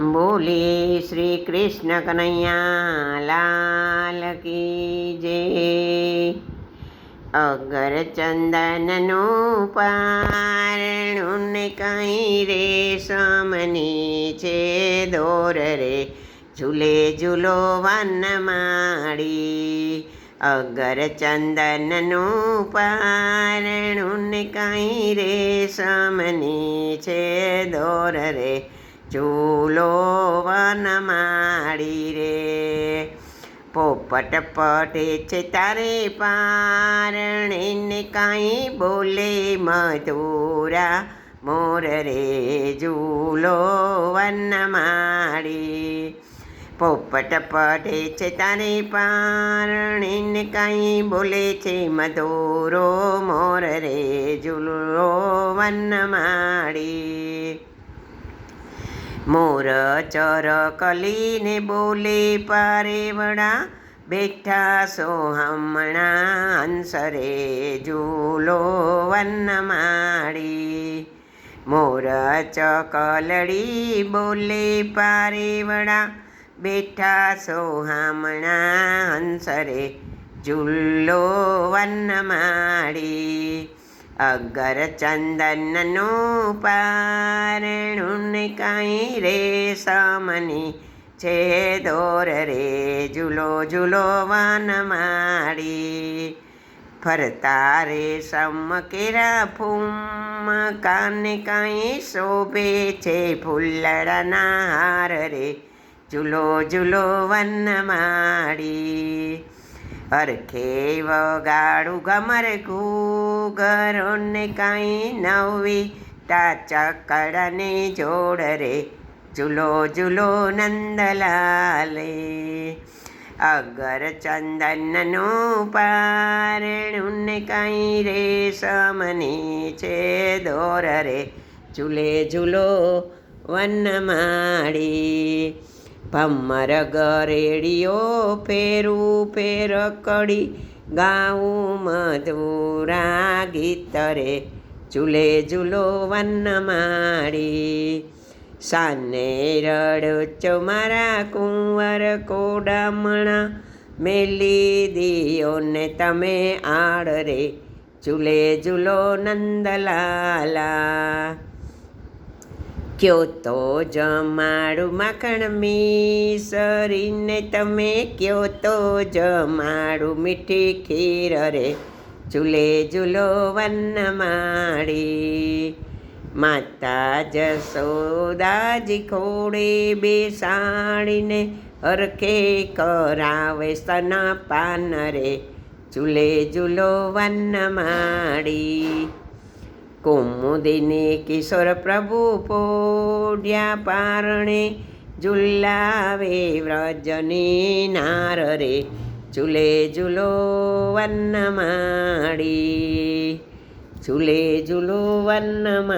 બોલે શ્રી કૃષ્ણ કનૈયા લાલ કી જય. અગર ચંદનનું પારણું ને કઈ રેશમની છે દોર રે, ઝૂલે ઝૂલો વનમાળી. અગર ચંદનનું પારણું ને કઈ રેશમની છે દોર રે, ઝૂલો વનમાળી રે. પોપટ પટે છે તારે પારણે ને કાંઈ બોલે મધુરા મોર રે, ઝૂલો વનમાળી. પોપટ પટે છે તારે પારણે ને કાંઈ બોલે છે મધુરો મોર રે, ઝૂલો વનમાળી. મોર ચરકલીને બોલે પારેવડા, બેઠા સો હમણાં હંસરે, ઝૂલો વનમાળી. મોર ચકલડી બોલે પારેવડા, બેઠા સો હમણાં હંસરે, ઝૂલો વનમાળી. અગર ચંદનનું પારણું ને કાંઈ રેશમની છે દોર રે, ઝૂલો ઝૂલો વનમાળી. ફરતા રેશમ કેરા ફૂમ કાને કાંઈ શોભે છે ફૂલડાના હાર રે, ઝૂલો ઝૂલો વનમાળી. હરખે વગાડું ઘમર ઘૂઘરો ને કાંઈ નવી ટાચકડાને જોડ રે, ઝૂલો ઝૂલો નંદલાલે. અગર ચંદનનું પારણું ને કાંઈ રેશમની છે દોર રે, ઝૂલે ઝૂલો વનમાળી. ભમર ગરેડીઓ ફેરું ફેર કડી, ગાવું મધુરા ગીત રે, ઝૂલે ઝૂલો વનમાળી. સાને રડો મારા કુંવર કોડામણા, મેલી દિયો ને તમે આડ રે, ઝૂલે ઝૂલો નંદલાલા. ક્યો તો જમાડું માખણ મિસરીને તમે, ક્યો તો જમાડું મીઠી ખીર રે, ઝૂલે ઝૂલો વનમાળી. માતા જશોદાજી ખોડે બેસાડીને, હરખે કરાવે સ્તનપાન રે, ઝૂલે ઝૂલો વનમાળી. કુમુદિની કિશોર પ્રભુ પોઢ્યા પારણે, ઝુલાવે વ્રજની નાર રે, ઝૂલે ઝૂલો વનમાળી. ઝૂલે ઝૂલો વનમાળી.